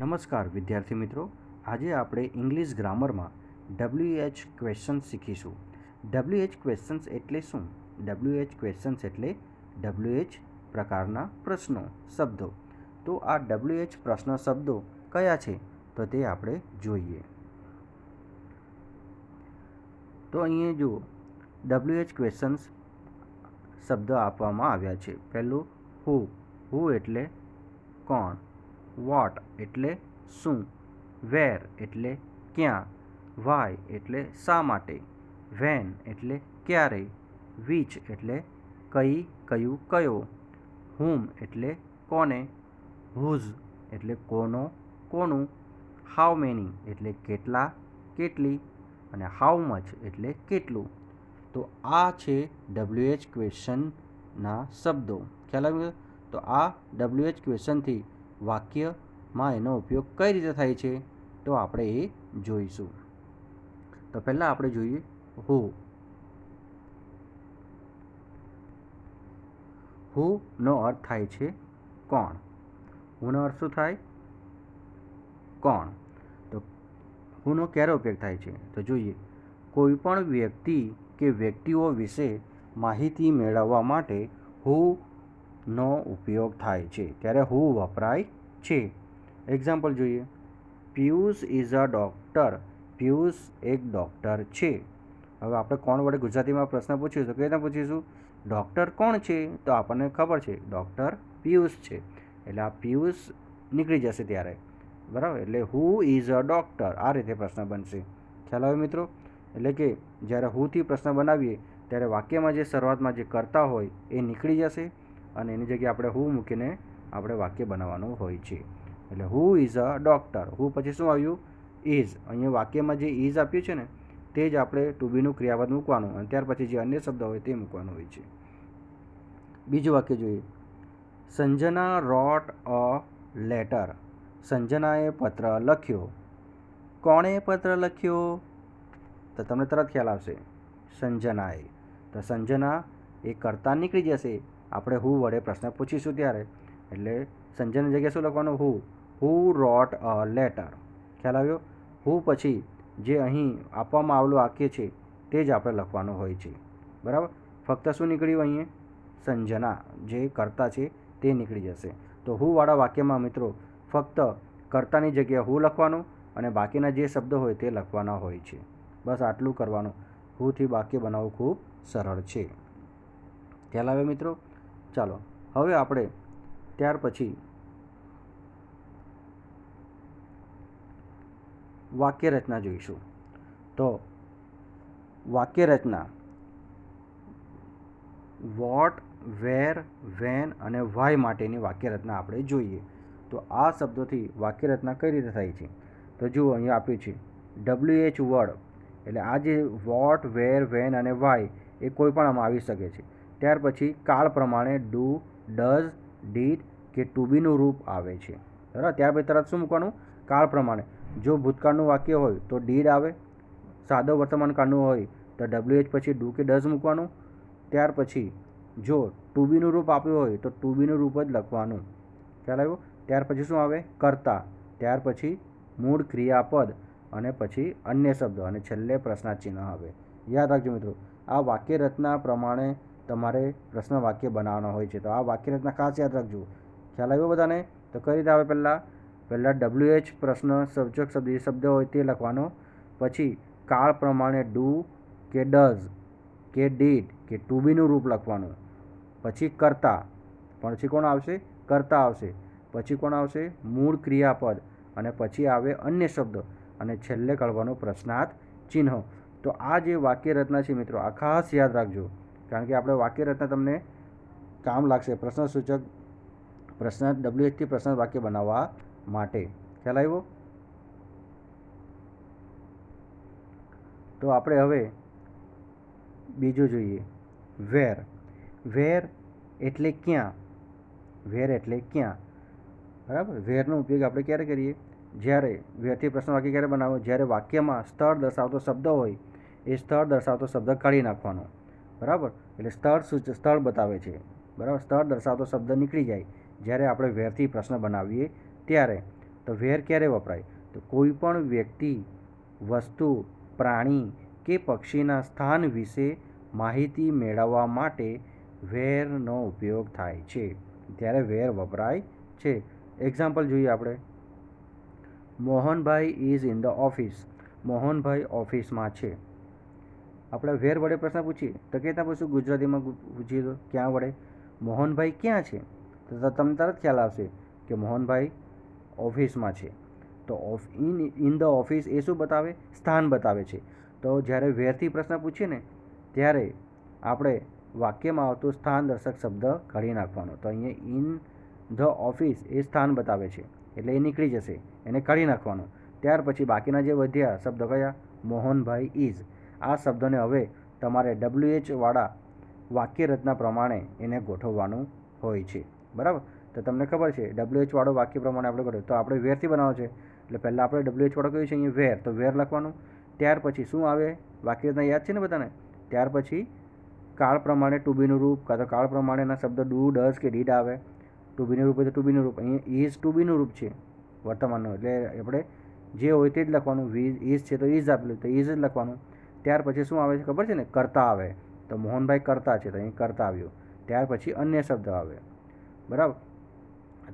નમસ્કાર વિદ્યાર્થી મિત્રો, આજે આપણે ઇંગ્લિશ ગ્રામરમાં WH ક્વેશ્ચન્સ શીખીશું. WH ક્વેશ્ચન્સ એટલે શું? WH ક્વેશ્ચન્સ એટલે WH પ્રકારના પ્રશ્નો, શબ્દો. તો આ WH પ્રશ્ન શબ્દો કયા છે તો તે આપણે જોઈએ. તો અહીંયા જુઓ, WH ક્વેશ્ચન્સ શબ્દ આપવામાં આવ્યા છે. પહેલું હુ એટલે કોણ, વોટ એટલે શું, વેર એટલે ક્યાં, વાય એટલે શા માટે, વેન એટલે ક્યારે, વિચ એટલે કઈ, કયું, કયો, હુમ એટલે કોને, હુઝ એટલે કોનો, કોનું, હાઉ મેની એટલે કેટલા, કેટલી, અને હાઉ મચ એટલે કેટલું. તો આ છે WH ક્વેશ્ચનના શબ્દો. ખ્યાલ આવ્યો? તો આ WH ક્વેશ્ચનથી વાક્યમાં એનો ઉપયોગ કઈ રીતે થાય છે તો આપણે એ જોઈશું. તો પહેલાં આપણે જોઈએ હુનો અર્થ થાય છે કોણ. હુનો અર્થ શું થાય? કોણ. તો હુનો ક્યારે ઉપયોગ થાય છે તો જોઈએ, કોઈ પણ વ્યક્તિ કે વ્યક્તિઓ વિશે માહિતી મેળવવા માટે હુનો ઉપયોગ થાય છે, ત્યારે હુ વપરાય છે. એક્ઝામ્પલ જોઈએ, Piyush is a doctor. Piyush એક ડૉક્ટર છે. હવે આપણે કોણ વડે ગુજરાતીમાં પ્રશ્ન પૂછીશું તો કઈ રીતના પૂછીશું? ડૉક્ટર કોણ છે? તો આપણને ખબર છે ડૉક્ટર પિયુષ છે, એટલે આ પિયુષ નીકળી જશે ત્યારે, બરાબર. એટલે હુ ઇઝ અ ડૉક્ટર, આ રીતે પ્રશ્ન બનશે. ખ્યાલ આવે મિત્રો? એટલે કે જ્યારે હુથી પ્રશ્ન બનાવીએ ત્યારે વાક્યમાં જે શરૂઆતમાં જે કરતા હોય એ નીકળી જશે અને એની જગ્યાએ આપણે હુ મૂકીને આપણે વાક્ય બનાવવાનું હોય છે. એટલે હુ ઇઝ અ ડૉક્ટર. હુ પછી શું આવ્યું? ઇઝ. અહીંયા વાક્યમાં જે ઇઝ આપ્યું છે ને તે જ આપણે ટુ બીનું ક્રિયાપદ મૂકવાનું અને ત્યાર પછી જે અન્ય શબ્દ હોય તે મૂકવાનું હોય છે. બીજું વાક્ય જોઈએ, સંજના રોટ અ લેટર. સંજનાએ પત્ર લખ્યો. કોણે પત્ર લખ્યો? તો તમને તરત ખ્યાલ આવશે, સંજનાએ. તો સંજના એ કરતા નીકળી જશે, આપણે હુ વડે પ્રશ્ન પૂછીશું ત્યારે. એટલે સંજનાની જગ્યાએ શું લખવાનું? હુ રોટ અ લેટર. ખ્યાલ આવ્યો? હુ પછી જે અહીં આપવામાં આવેલું વાક્ય છે તે જ આપણે લખવાનું હોય છે, બરાબર. ફક્ત શું નીકળ્યું? અહીંયા સંજના જે કરતા છે તે નીકળી જશે. તો હુવાળા વાક્યમાં મિત્રો ફક્ત કર્તાની જગ્યાએ હુ લખવાનું અને બાકીના જે શબ્દો હોય તે લખવાના હોય છે. બસ આટલું કરવાનું. હુથી વાક્ય બનાવવું ખૂબ સરળ છે. ખ્યાલ આવે મિત્રો? ચાલો હવે આપણે ત્યાર પછી વાક્ય રચના જોઈશું. તો વાક્ય રચના વોટ, વેર, વેન અને વાય માટેની વાક્ય રચના આપણે જોઈએ. તો આ શબ્દોથી વાક્ય રચના કઈ રીતે થાય છે તો જુઓ, અહીંયા આપ્યું છે WH વર્ડ. એટલે આ જે વોટ, વેર, વેન અને વાય એ કોઈ પણ આમાં આવી શકે છે. ત્યાર પછી કાળ પ્રમાણે ડુ, ડઝ, ડીડ કે ટુ બીનું રૂપ આવે છે, બરાબર. ત્યાર પછી તરત શું મૂકવાનું? કાળ પ્રમાણે. જો ભૂતકાળનું વાક્ય હોય તો ડીડ આવે, સાદો વર્તમાન કાળનું હોય તો WH પછી ડુ કે ડઝ મૂકવાનું. ત્યાર પછી જો ટુ બીનું રૂપ આપ્યું હોય તો ટુ બીનું રૂપ જ લખવાનું. ખ્યાલ આવ્યો? ત્યાર પછી શું આવે? કર્તા. ત્યાર પછી મૂળ ક્રિયાપદ અને પછી અન્ય શબ્દો અને છેલ્લે પ્રશ્નાર્થ ચિહ્ન આવે. યાદ રાખજો મિત્રો, આ વાક્ય રચના પ્રમાણે તમારે પ્રશ્ન વાક્ય બનાવવાનો હોય છે. તો આ વાક્ય રચના ખાસ યાદ રાખજો. ખ્યાલ આવ્યો બધાને? તો કઈ રીતે આવે? પહેલાં WH પ્રશ્ન સૂચક શબ્દ જે શબ્દ હોય તે લખવાનો. પછી કાળ પ્રમાણે ડુ કે ડઝ કે ડીડ કે ટુ બીનું રૂપ લખવાનું. પછી કર્તા. પછી કોણ આવશે? કર્તા આવશે. પછી કોણ આવશે? મૂળ ક્રિયાપદ અને પછી આવે અન્ય શબ્દ અને છેલ્લે કાઢવાનો પ્રશ્નાર્થ ચિહ્ન. તો આ જે વાક્ય રચના છે મિત્રો, આ ખાસ યાદ રાખજો, કારણ કે આપણે વાક્ય રચના તમને કામ લાગશે પ્રશ્ન સૂચક પ્રશ્ન WHથી પ્રશ્ન વાક્ય બનાવવા માટે. ખ્યાલ આવ્યો? તો આપણે હવે બીજું જોઈએ, વેર. વેર એટલે ક્યાં. વેર એટલે ક્યાં, બરાબર. વેરનો ઉપયોગ આપણે ક્યારે કરીએ? જ્યારે વેરથી પ્રશ્ન વાક્ય ક્યારે બનાવો? જ્યારે વાક્યમાં સ્થળ દર્શાવતો શબ્દ હોય એ સ્થળ દર્શાવતો શબ્દ કાઢી નાખવાનો, બરાબર. એટલે સ્થળ બતાવે છે, બરાબર. સ્થળ દર્શાવતો શબ્દ નીકળી જાય જ્યારે આપણે વેરથી પ્રશ્ન બનાવીએ ત્યારે. તો વેર ક્યારે વપરાય? તો કોઈ પણ વ્યક્તિ, વસ્તુ, પ્રાણી કે પક્ષીના સ્થાન વિશે માહિતી મેળવવા માટે વેરનો ઉપયોગ થાય છે, ત્યારે વેર વપરાય છે. એક્ઝામ્પલ જોઈએ આપણે. Mohanbhai is in the office. Mohanbhai ઓફિસમાં છે. આપણે વેર વડે પ્રશ્ન પૂછીએ તો કહેતા પૂછશું ગુજરાતીમાં પૂછીએ તો ક્યાં વડે? મોહનભાઈ ક્યાં છે? તો તમને તરત ખ્યાલ આવશે કે મોહનભાઈ ઓફિસમાં છે. તો ઇન ધ ઓફિસ એ શું બતાવે? સ્થાન બતાવે છે. તો જ્યારે વેરથી પ્રશ્ન પૂછીએ ને ત્યારે આપણે વાક્યમાં આવતું સ્થાન દર્શક શબ્દ કાઢી નાખવાનો. તો અહીંયા ઇન ધ ઓફિસ એ સ્થાન બતાવે છે એટલે એ નીકળી જશે, એને કાઢી નાખવાનો. ત્યાર પછી બાકીના જે વધ્યા શબ્દ કયા? મોહનભાઈ ઇઝ. આ શબ્દને હવે તમારે WH વાળા વાક્ય રચના પ્રમાણે એને ગોઠવવાનું હોય છે. બરાબર? તો તમને ખબર છે WH વાળો વાક્ય પ્રમાણે આપણે ગોઠવીએ તો આપણે વેરથી બનાવવાનો છે એટલે પહેલાં આપણે WH વાળો કયું છે અહીંયા? વેર. તો વેર લખવાનું. ત્યાર પછી શું આવે? વાક્ય રચના યાદ છે ને બધાને? ત્યાર પછી કાળ પ્રમાણે ટુ બીનું રૂપ, કાં તો કાળ પ્રમાણેના શબ્દ ડુ, ડઝ કે ડીડ આવે. ટુ બીનું રૂપ હોય તો ટુ બીનું રૂપ. અહીંયા ઇઝ ટુ બીનું રૂપ છે વર્તમાનનું, એટલે આપણે જે હોય તે જ લખવાનું. ઇઝ છે તો ઇઝ આપેલું તો ઇઝ જ લખવાનું. ત્યાર પછી શું આવે છે ખબર છે ને? કરતા આવે. તો મોહનભાઈ કરતા છે તો અહીં કરતા આવ્યું. ત્યાર પછી અન્ય શબ્દ આવે. બરાબર?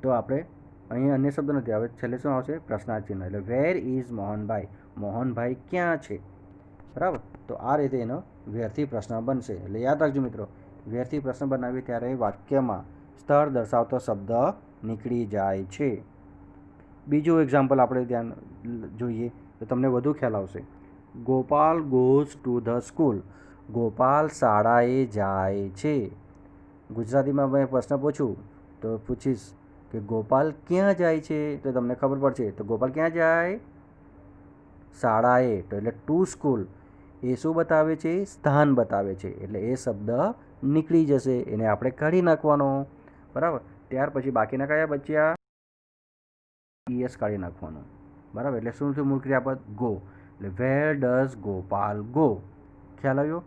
તો આપણે અહીં અન્ય શબ્દ નથી આવે, છેલ્લે શું આવશે? પ્રશ્નાર્થ ચિહ્ન. એટલે વેર ઇઝ મોહનભાઈ? મોહનભાઈ ક્યાં છે? બરાબર? તો આ રીતે એનો વેરથી પ્રશ્ન બનશે. એટલે યાદ રાખજો મિત્રો, વેરથી પ્રશ્ન બનાવીએ ત્યારે વાક્યમાં સ્થળ દર્શાવતો શબ્દ નીકળી જાય છે. બીજું એક્ઝામ્પલ આપણે ધ્યાન જોઈએ તો તમને વધુ ખ્યાલ આવશે. Gopal goes to the school. Gopal શાળાએ જાય છે. ગુજરાતીમાં મેં પ્રશ્ન પૂછું તો પૂછીશ કે ગોપાલ ક્યાં જાય છે? તો તમને ખબર પડશે. તો ગોપાલ ક્યાં જાય? શાળાએ. તો એટલે ટુ સ્કૂલ એ શું બતાવે છે? સ્થાન બતાવે છે. એટલે એ શબ્દ નીકળી જશે, એને આપણે કાઢી નાખવાનો. બરાબર? ત્યાર પછી બાકીના કયા બચ્યા? ES કાઢી નાખવાનું. બરાબર? એટલે શું થયું? મૂળ ક્રિયાપદ ગો. એટલે વેર ડઝ ગોપાલ ગો? ખ્યાલ આવ્યો?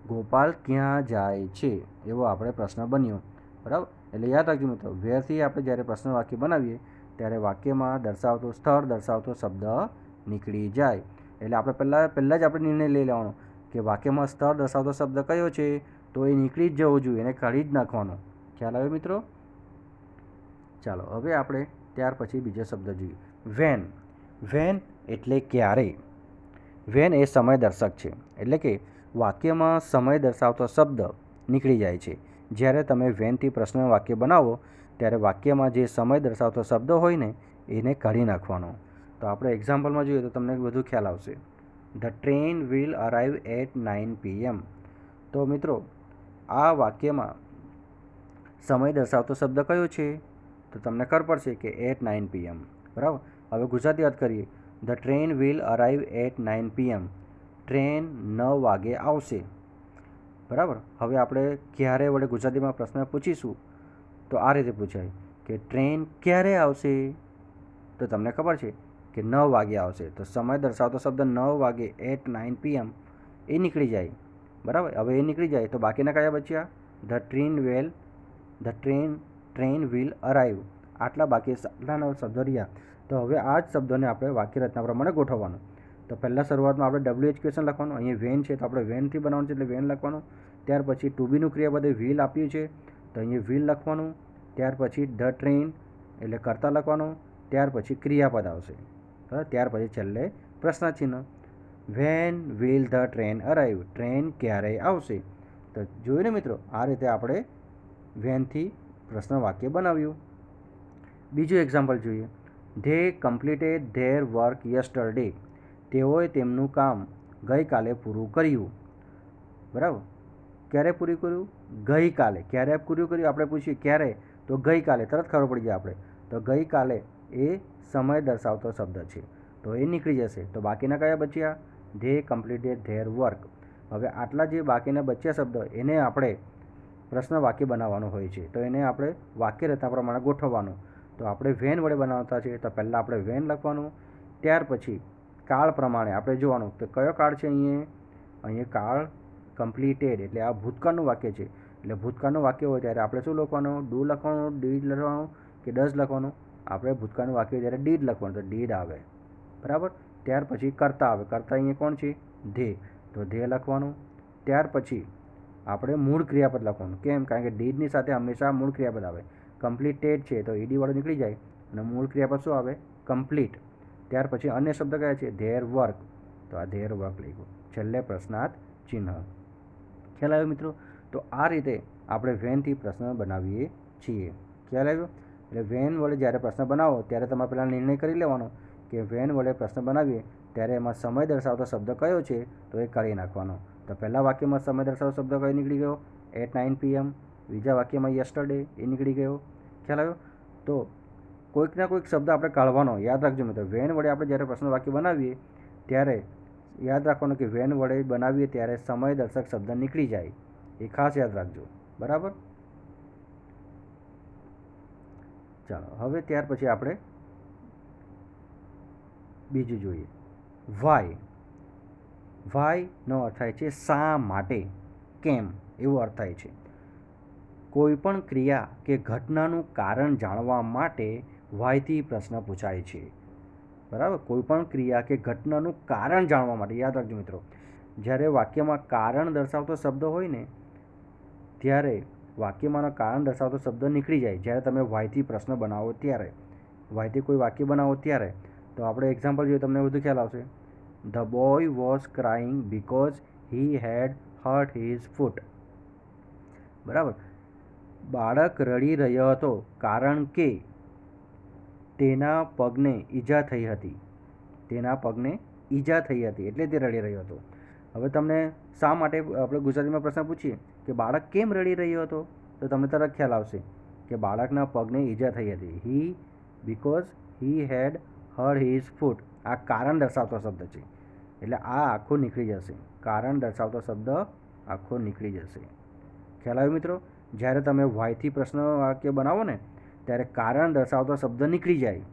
ગોપાલ ક્યાં જાય છે એવો આપણે પ્રશ્ન બન્યો. બરાબર? એટલે યાદ રાખજો મિત્રો, વેરથી આપણે જ્યારે પ્રશ્ન વાક્ય બનાવીએ ત્યારે વાક્યમાં દર્શાવતો, સ્થળ દર્શાવતો શબ્દ નીકળી જાય. એટલે આપણે પહેલાં જ આપણે નિર્ણય લઈ લેવાનો કે વાક્યમાં સ્થળ દર્શાવતો શબ્દ કયો છે, તો એ નીકળી જ જવો જોઈએ, એને કાઢી જ નાખવાનો. ખ્યાલ આવ્યો મિત્રો? ચાલો હવે આપણે ત્યાર પછી બીજો શબ્દ જોઈએ. વેન. વેન એટલે ક્યારે. વેન એ સમય દર્શક છે, એટલે કે વાક્યમાં સમય દર્શાવતો શબ્દ નીકળી જાય છે. જ્યારે તમે વેનથી પ્રશ્ન વાક્ય બનાવો ત્યારે વાક્યમાં જે સમય દર્શાવતો શબ્દ હોય ને એને કાઢી નાખવાનો. તો આપણે એક્ઝામ્પલમાં જોઈએ તો તમને વધુ ખ્યાલ આવશે. The train will arrive at 9 PM. તો મિત્રો આ વાક્યમાં સમય દર્શાવતો શબ્દ કયો છે? તો તમને ખબર પડશે કે એટ 9 PM. બરાબર? હવે ગુજરાતી વાત કરીએ. The train will arrive at 9 PM. Train 9 વાગે આવશે. બરાબર? હવે આપણે ક્યારે વડે ગુજરાતીમાં પ્રશ્ન પૂછીશું તો આ રીતે પૂછાય કે ટ્રેન ક્યારે આવશે? તો તમને ખબર છે કે 9 વાગે આવશે. તો સમય દર્શાવતો શબ્દ 9 વાગે એટ 9 PM એ નીકળી જાય. બરાબર? હવે એ નીકળી જાય તો બાકીના કયા બચ્યા? The train will arrive. આટલા બાકી આટલાના શબ્દો રહ્યા. તો હવે આ જ શબ્દોને આપણે વાક્ય રચના પ્રમાણે ગોઠવવાનું. તો પહેલાં શરૂઆતમાં આપણે WH ક્વેશ્ચન લખવાનું. અહીંયા વેન છે તો આપણે વેનથી બનાવવાનું છે એટલે વેન લખવાનું. ત્યાર પછી ટુ બીનું ક્રિયાપદ વ્હીલ આપ્યું છે તો અહીંયા વ્હીલ લખવાનું. ત્યાર પછી ધ ટ્રેન એટલે કરતા લખવાનું. ત્યાર પછી ક્રિયાપદ આવશે. બરાબર? ત્યાર પછી છેલ્લે પ્રશ્ન ચિહ્ન. When will the train arrive? Train ક્યારે આવશે? તો જોયું ને મિત્રો, આ રીતે આપણે વેનથી પ્રશ્ન વાક્ય બનાવ્યું. બીજું એક્ઝામ્પલ જોઈએ. They completed their work yesterday. તેઓએ તેમનું કામ ગઈકાલે પૂરું કર્યું. બરાબર? ક્યારે પૂરું કર્યું? ગઈકાલે. ક્યારે પૂરું કર્યું? આપણે પૂછીએ ક્યારે તો ગઈકાલે, તરત ખબર પડી જાય આપણે. તો ગઈકાલે એ સમય દર્શાવતો શબ્દ છે તો એ નીકળી જશે. તો બાકીના કયા બચ્યા? They completed their work. હવે આટલા જે બાકીના બચ્યા શબ્દ એને આપણે પ્રશ્ન વાક્ય બનાવવાનું હોય છે. તો એને આપણે વાક્ય રચના પ્રમાણે ગોઠવવાનું. તો આપણે વેન વડે બનાવતા છીએ તો પહેલાં આપણે વેન લખવાનું. ત્યાર પછી કાળ પ્રમાણે આપણે જોવાનું કે કયો કાળ છે. અહીંયા કાળ કમ્પ્લીટેડ એટલે આ ભૂતકાળનું વાક્ય છે. એટલે ભૂતકાળનું વાક્ય હોય ત્યારે આપણે શું લખવાનું? ડુ લખવાનું, ડીડ લખવાનું કે ડઝ લખવાનું? આપણે ભૂતકાળનું વાક્ય જ્યારે ડીડ લખવાનું તો ડીડ આવે, બરાબર. ત્યાર પછી કરતા આવે, કરતા અહીંયા કોણ છે? ધ્યેય, તો ધ્યેય લખવાનું. ત્યાર પછી આપણે મૂળ ક્રિયાપદ લખવાનું. કેમ? કારણ કે ડીડની સાથે હંમેશા મૂળ ક્રિયાપદ આવે. કમ્પ્લીટેડ છે તો ઈડી વાળું નીકળી જાય અને મૂળ ક્રિયાપદ શું આવે? કમ્પ્લીટ. ત્યાર પછી અન્ય શબ્દ કયા છે? ધેર વર્ક, તો આ ધેર વર્ક લખ્યું. છેલ્લે પ્રશ્નાર્થ ચિહ્ન. ખ્યાલ આવ્યો મિત્રો? તો આ રીતે આપણે વેનથી પ્રશ્ન બનાવીએ છીએ. ખ્યાલ આવ્યો? એટલે વેન વડે જ્યારે પ્રશ્ન બનાવો ત્યારે તમારે પહેલાં નિર્ણય કરી લેવાનો કે વેન વડે પ્રશ્ન બનાવીએ ત્યારે એમાં સમય દર્શાવતો શબ્દ કયો છે, તો એ કાઢી નાખવાનો. તો પહેલાં વાક્યમાં સમય દર્શાવતો શબ્દ કયો નીકળી ગયો? At 9 PM. બીજા વાક્યમાં યસ્ટરડે, એ નીકળી ગયો. ખ્યાલ આવ્યો? તો કોઈકના કોઈક શબ્દ આપણે કાઢવાનો. યાદ રાખજો મિત્રો, વેન વડે આપણે જ્યારે પ્રશ્ન વાક્ય બનાવીએ ત્યારે યાદ રાખવાનું કે વેન વડે બનાવીએ ત્યારે સમય દર્શક શબ્દ નીકળી જાય, એ ખાસ યાદ રાખજો, બરાબર. ચાલો હવે ત્યાર પછી આપણે બીજું જોઈએ. વાય. વાયનો અર્થ થાય છે શા માટે, કેમ, એવો અર્થ થાય છે. કોઈ પણ ક્રિયા કે ઘટનાનું કારણ જાણવા માટે વાયથી પ્રશ્ન પૂછાય છે, બરાબર. કોઈ પણ ક્રિયા કે ઘટનાનું કારણ જાણવા માટે, યાદ રાખજો મિત્રો, જ્યારે વાક્યમાં કારણ દર્શાવતો શબ્દ હોય ને ત્યારે વાક્યમાંનો કારણ દર્શાવતો શબ્દ નીકળી જાય જ્યારે તમે વાયથી પ્રશ્ન બનાવો ત્યારે, વાયથી કોઈ વાક્ય બનાવો ત્યારે. તો આપણે એક્ઝામ્પલ જોઈએ, તમને બધું ખ્યાલ આવશે. The boy was crying because he had hurt his foot, બરાબર. બાળક રડી રહ્યો હતો કારણ કે તેના પગને ઈજા થઈ હતી. તેના પગને ઈજા થઈ હતી એટલે તે રડી રહ્યો હતો. હવે તમને શા માટે આપણે ગુજરાતીમાં પ્રશ્ન પૂછીએ કે બાળક કેમ રડી રહ્યો હતો, તો તમને તરત ખ્યાલ આવશે કે બાળકના પગને ઈજા થઈ હતી. Because he had hurt his foot. આ કારણ દર્શાવતો શબ્દ છે એટલે આ આખો નીકળી જશે. કારણ દર્શાવતો શબ્દ આખો નીકળી જશે. ખ્યાલ આવ્યો મિત્રો? જ્યારે તમે વાયથી પ્રશ્ન વાક્ય બનાવો ને ત્યારે કારણ દર્શાવતો શબ્દ નીકળી જાય.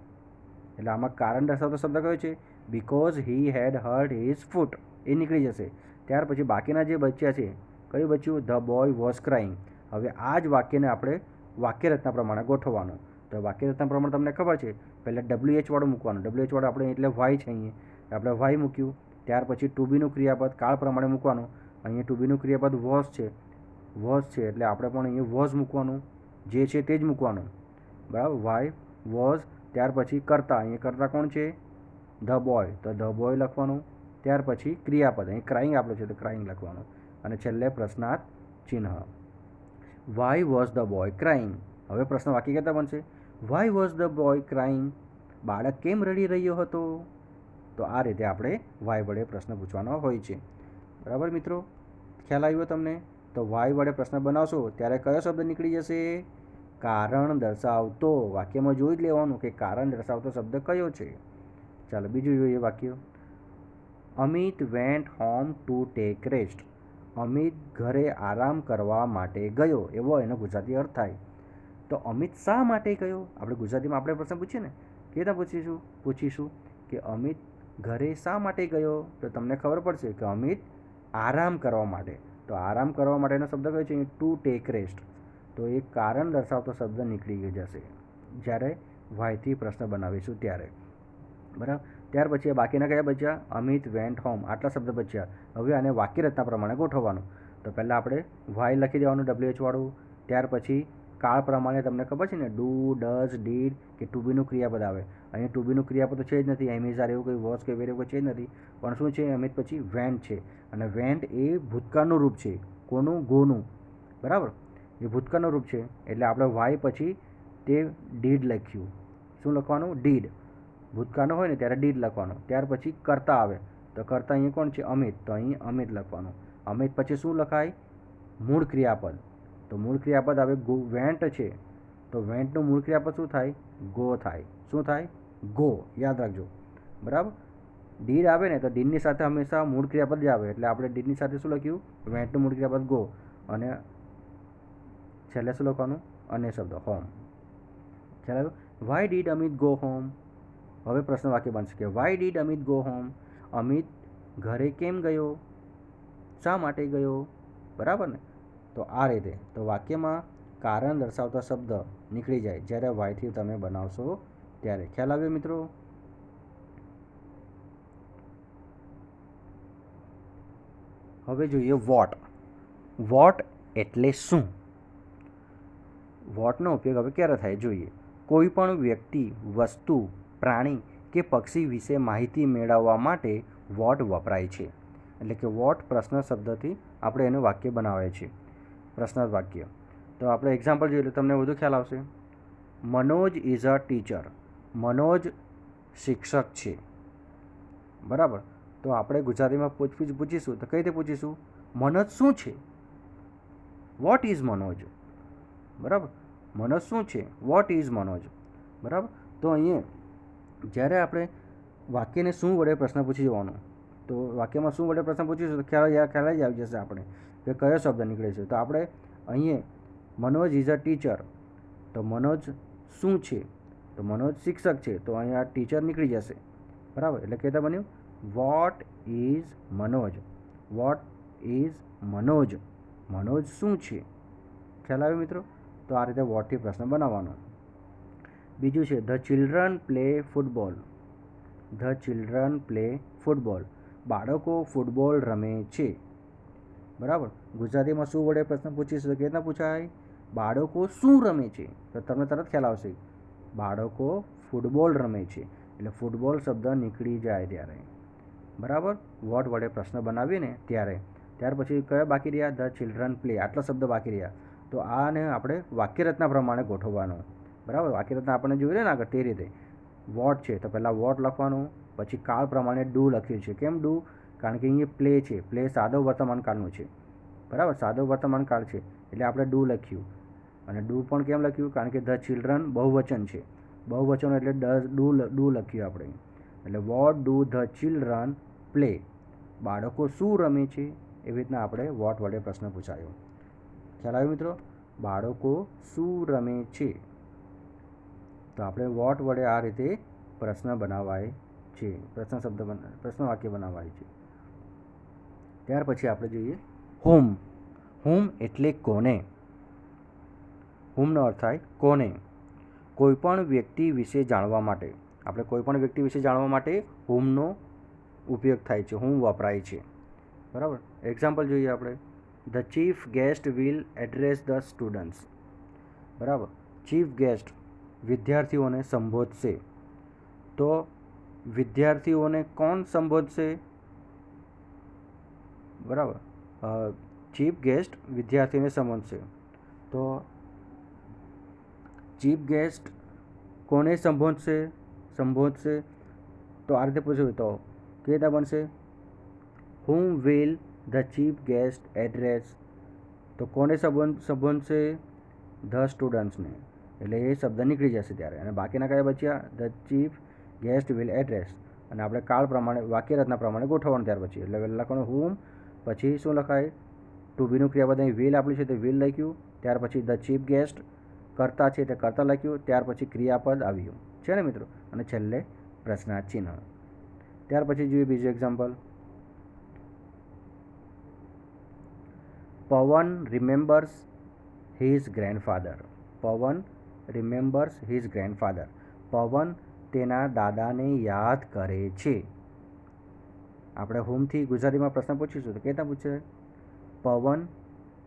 એટલે આમાં કારણ દર્શાવતો શબ્દ કયો છે? Because he had hurt his foot, એ નીકળી જશે. ત્યાર પછી બાકીના જે બચ્યા છે, કયું બચ્યું? The boy was crying. હવે આ જ વાક્યને આપણે વાક્યરચના પ્રમાણે ગોઠવવાનું. તો વાક્યરચના પ્રમાણે તમને ખબર છે, પહેલાં WH વાળું મૂકવાનું. WH વાળું આપણે એટલે વાય છે, અહીંયા આપણે વાય મૂક્યું. ત્યાર પછી ટુ બીનું ક્રિયાપદ કાળ પ્રમાણે મૂકવાનું. અહીંયા ટુ બીનું ક્રિયાપદ વોઝ છે, વોઝ છે એટલે આપણે પણ અહીંયા વોઝ મૂકવાનું, જે છે તે જ મૂકવાનું, બરાબર. Why was. ત્યાર પછી કરતા, અહીંયા કરતા કોણ છે? ધ બોય, તો ધ બોય લખવાનું. ત્યાર પછી ક્રિયાપદ, અહીં ક્રાઇંગ આપણે છે તો ક્રાઇંગ લખવાનું. અને છેલ્લે પ્રશ્નાર્થ ચિહ્ન. Why was the boy crying. હવે પ્રશ્ન વાક્ય કહેતા બનશે why was the boy crying. બાળક કેમ રડી રહ્યો હતો? તો આ રીતે આપણે વાય વડે પ્રશ્ન પૂછવાનો હોય છે, બરાબર મિત્રો. ખ્યાલ આવ્યો તમને? તો વાય વડે પ્રશ્ન બનાવશો ત્યારે કયો શબ્દ નીકળી જશે? કારણ દર્શાવતો. વાક્યમાં જોઈ જ લેવાનું કે કારણ દર્શાવતો શબ્દ કયો છે. ચાલો બીજું જોઈએ વાક્ય. Amit went home to take rest. Amit ઘરે આરામ કરવા માટે ગયો, એવો એનો ગુજરાતી અર્થ થાય. તો અમિત શા માટે ગયો? આપણે ગુજરાતીમાં આપણે પ્રશ્ન પૂછીએ ને, કે ત્યાં પૂછીશું કે અમિત ઘરે શા માટે ગયો? તો તમને ખબર પડશે કે અમિત આરામ કરવા માટે. તો આરામ કરવા માટેનો શબ્દ કયો છે? To take rest. તો એ કારણ દર્શાવતો શબ્દ નીકળી જશે જ્યારે વાયથી પ્રશ્ન બનાવીશું ત્યારે, બરાબર. ત્યાર પછી બાકીના કયા બચ્યા? અમિત વેન્ટ હોમ, આટલા શબ્દ બચ્યા. હવે આને વાક્યરચના પ્રમાણે ગોઠવવાનું. તો પહેલાં આપણે વાય લખી દેવાનું WH વાળું. ત્યાર પછી કાળ પ્રમાણે તમને ખબર છે ને, ડુ, ડઝ, ડીડ કે ટુ બીનું ક્રિયાપદ આવે. અહીંયા ટુ બીનું ક્રિયાપદ તો છે જ નથી, એમિઝાર એવું કોઈ વોઝ કે વેર એવું છે જ નથી, પણ શું છે? અમિત પછી વેન્ટ છે અને વેન્ટ એ ભૂતકાળનું રૂપ છે. કોનું? ગોનું, બરાબર. એ ભૂતકાળનું રૂપ છે એટલે આપણે વાય પછી તે ડીડ લખ્યું. શું લખવાનું? ડીડ. ભૂતકાળનો હોય ને ત્યારે ડીડ લખવાનું. ત્યાર પછી કરતા આવે તો કરતા અહીંયા કોણ છે? અમિત, તો અહીં અમિત લખવાનું. અમિત પછી શું લખાય? મૂળ ક્રિયાપદ. તો મૂળ ક્રિયાપદ આવે વેન્ટ છે તો વેન્ટનું મૂળ ક્રિયાપદ શું થાય? ગો થાય. શું થાય? ગો. યાદ રાખજો, બરાબર. ડીડ આવે ને તો ડીડની સાથે હંમેશા મૂળ ક્રિયાપદ જ આવે એટલે આપણે ડીડની સાથે શું લખ્યું? વેન્ટનું મૂળ ક્રિયાપદ ગો અને છેલ્લે શું લખવાનું? અન્ય શબ્દ હોમ. ખ્યાલ આવ્યો? Why did Amit go home. હવે પ્રશ્ન વાક્ય બનશે કે why did Amit go home. Amit ઘરે કેમ ગયો? શા માટે ગયો? બરાબર ને? તો આ રીતે તો વાક્યમાં કારણ દર્શાવતા શબ્દ નીકળી જાય જ્યારે વાયથી તમે બનાવશો ત્યારે. ખ્યાલ આવ્યો મિત્રો? હવે જોઈએ વોટ. વોટ એટલે શું? વોટનો ઉપયોગ હવે ક્યારે થાય જોઈએ. કોઈ પણ વ્યક્તિ, વસ્તુ, પ્રાણી કે પક્ષી વિશે માહિતી મેળવવા માટે વોટ વપરાય છે. એટલે કે વોટ પ્રશ્ન શબ્દથી આપણે એનું વાક્ય બનાવીએ છીએ, પ્રશ્નાર્થ વાક્ય. તો આપણે એક્ઝામ્પલ જોઈએ એટલે તમને વધુ ખ્યાલ આવશે. Manoj is a teacher. Manoj શિક્ષક છે. બરાબર. તો આપણે ગુજરાતીમાં પૂછીશું તો કઈ રીતે પૂછીશું? મનોજ શું છે? What is Manoj? બરાબર. મનોજ શું છે? What is Manoj? બરાબર. તો અહીંયા જ્યારે આપણે વાક્યને શું વડે પ્રશ્ન પૂછી જવાનો, તો વાક્યમાં શું વડે પ્રશ્ન પૂછીશું તો ખ્યાલ જ આવી જશે આપણે કે કયો શબ્દ નીકળે છે. તો આપણે અહીંયા મનોજ ઇઝ અ ટીચર, તો મનોજ શું છે? તો મનોજ શિક્ષક છે, તો અહીંયા ટીચર નીકળી જશે. બરાબર. એટલે કહેતા બન્યું what is Manoj? What is Manoj? Manoj શું છે? ખ્યાલ આવ્યો મિત્રો? તો આ રીતે વોટથી પ્રશ્ન બનાવવાનો. બીજું છે the children play football. The children play football. બાળકો ફૂટબોલ રમે છે. બરાબર. ગુજરાતીમાં શું વડે પ્રશ્ન પૂછીશું તો કેવી રીતના પૂછાય? બાળકો શું રમે છે? તો તમને તરત ખ્યાલ આવશે બાળકો ફૂટબોલ રમે છે. એટલે ફૂટબોલ શબ્દ નીકળી જાય ત્યારે. બરાબર. વોટ વડે પ્રશ્ન બનાવીને ત્યારે. ત્યાર પછી કયા બાકી રહ્યા? The children play. આટલા શબ્દ બાકી રહ્યા. તો આને આપણે વાક્યરચના પ્રમાણે ગોઠવવાનું. બરાબર. વાક્યરચના આપણને જોયું ને આગળ તે રીતે. વોટ છે તો પહેલાં વોટ લખવાનું, પછી કાળ પ્રમાણે ડુ લખ્યું છે. કેમ ડુ? કારણ કે અહીંયા પ્લે છે. પ્લે સાદો વર્તમાન કાળનું છે. બરાબર. સાદો વર્તમાન કાળ છે એટલે આપણે ડુ લખ્યું. અને ડુ પણ કેમ લખ્યું? કારણ કે ધ ચિલ્ડ્રન બહુવચન છે. બહુવચન એટલે ડુ લખ્યું આપણે. એટલે what do the children play? બાળકો શું રમે છે? એવી રીતના આપણે વોટ વડે પ્રશ્ન પૂછાયો. ખ્યાલ આવ્યો મિત્રો? બાળકો શું રમે છે? તો આપણે વોટ વડે આ રીતે પ્રશ્ન બનાવાય છે, પ્રશ્ન વાક્ય બનાવાય છે. ત્યાર પછી આપણે જોઈએ હુમ. હુમ એટલે કોને? હુમનો અર્થ થાય કોને. કોઈપણ વ્યક્તિ વિશે જાણવા માટે. આપણે કોઈપણ વ્યક્તિ વિશે જાણવા માટે હુમનો ઉપયોગ થાય છે, હુમ વપરાય છે. બરાબર. એક્ઝામ્પલ જોઈએ આપણે. The chief guest will address the students. બરાબર. ચીફ ગેસ્ટ વિદ્યાર્થીઓને સંબોધશે. તો વિદ્યાર્થીઓને કોણ સંબોધશે? બરાબર. ચીફ ગેસ્ટ વિદ્યાર્થીને સંબોધશે. તો ચીફ ગેસ્ટ કોને સંબોધશે? તો આ રીતે પૂછ્યું તો કેવી રીતે બનશે? Whom will the chief guest address? તો કોને સંબોધશે? ધ સ્ટુડન્ટ્સને. એટલે એ શબ્દ નીકળી જશે ત્યારે. અને બાકીના કયા બચ્યા? The chief guest will address. અને આપણે કાળ પ્રમાણે વાક્યરચના પ્રમાણે ગોઠવવાનું ત્યાર પછી. એટલે લખવાનું હુમ, પછી શું લખાય? ટુ બીનું ક્રિયાપદ અહીં વિલ આપ્યું છે તો વિલ લખ્યું. ત્યાર પછી ધ ચીફ ગેસ્ટ કર્તા છે તે કર્તા લખ્યું. ત્યાર પછી ક્રિયાપદ આવ્યું છે ને મિત્રો. અને છેલ્લે પ્રશ્નાર્થ ચિહ્ન. ત્યાર પછી જોઈએ બીજું એક્ઝામ્પલ. પવન રિમેમ્બર્સ હિઝ ગ્રેન્ડફાધર. પવન રિમેમ્બર્સ હિઝ ગ્રેન્ડફાધર. પવન તેના દાદાને યાદ કરે છે. આપણે હોમથી ગુજરાતીમાં પ્રશ્ન પૂછીશું તો કેતા પૂછે? પવન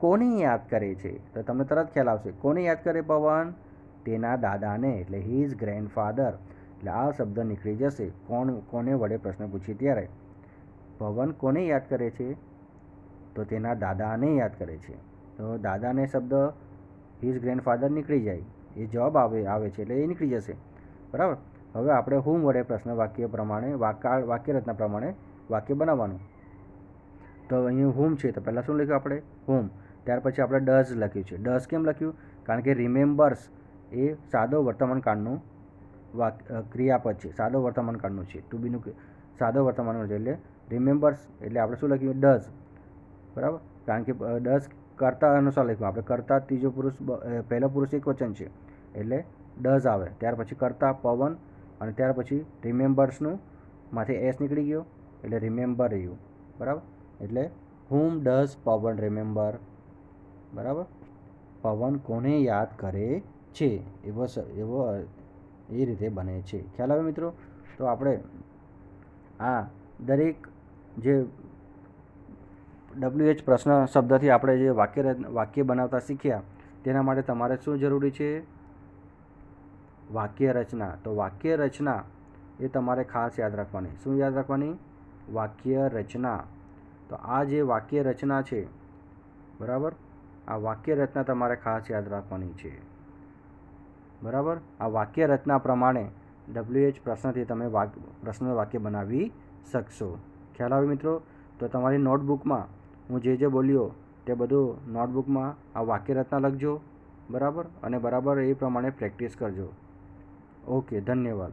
કોને યાદ કરે છે? તો તમને તરત ખ્યાલ આવશે. કોને યાદ કરે પવન? તેના દાદાને. એટલે હિઝ ગ્રેન્ડફાધર. એટલે આ શબ્દ નીકળી જશે કોને વડે પ્રશ્ન પૂછીએ ત્યારે. પવન કોને યાદ કરે છે? તો તેના દાદાને યાદ કરે છે. તો દાદાને શબ્દ હિઝ ગ્રેન્ડફાધર નીકળી જાય. એ જવાબ આવે છે એટલે એ નીકળી જશે. બરાબર. હવે આપણે હુમ વડે પ્રશ્ન વાક્ય પ્રમાણે વાક્યરચના પ્રમાણે વાક્ય બનાવવાનું. તો અહીંયા હુમ છે તો પહેલાં શું લખ્યું આપણે? હુમ. ત્યાર પછી આપણે ડઝ લખ્યું છે. ડઝ કેમ લખ્યું? કારણ કે રિમેમ્બર્સ એ સાદો વર્તમાન કાળનું ક્રિયાપદ છે. સાદો વર્તમાન કાળનું છે. ટુ બીનું સાદો વર્તમાન છે. એટલે રિમેમ્બર્સ એટલે આપણે શું લખ્યું? ડઝ. બરાબર. કારણ કે ડઝ કર્તા અનુસાર લખ્યું. આપણે કર્તા ત્રીજો પુરુષ, પહેલો પુરુષ એક વચન છે એટલે ડઝ આવે. ત્યાર પછી કર્તા પવન, અને ત્યાર પછી રિમેમ્બર્સનું માંથી એસ નીકળી ગયો એટલે રિમેમ્બર રહ્યું. બરાબર. એટલે હુમ ડઝ પવન રિમેમ્બર? બરાબર. પવન કોને યાદ કરે છે? એવો એ રીતે બને છે. ખ્યાલ આવે મિત્રો? તો આપણે આ દરેક જે WH પ્રશ્ન શબ્દથી આપણે જે વાક્ય બનાવતા શીખ્યા તેના માટે તમારે શું જરૂરી છે? વાક્ય રચના. તો વાક્ય રચના એ તમારે ખાસ યાદ રાખવાની. શું યાદ રાખવાની? વાક્ય રચના. તો આ જે વાક્ય રચના છે, બરાબર, આ વાક્ય રચના તમારે ખાસ યાદ રાખવાની છે. બરાબર, આ વાક્ય રચના પ્રમાણે WH પ્રશ્નથી તમે પ્રશ્ન વાક્ય બનાવી શકશો. ખ્યાલ આવે મિત્રો? તો તમારી નોટબુકમાં હું જે બોલ્યો તે બધું નોટબુકમાં આ વાક્ય રચના લખજો. બરાબર, અને બરાબર એ પ્રમાણે પ્રેક્ટિસ કરજો. ઓકે, ધન્યવાદ.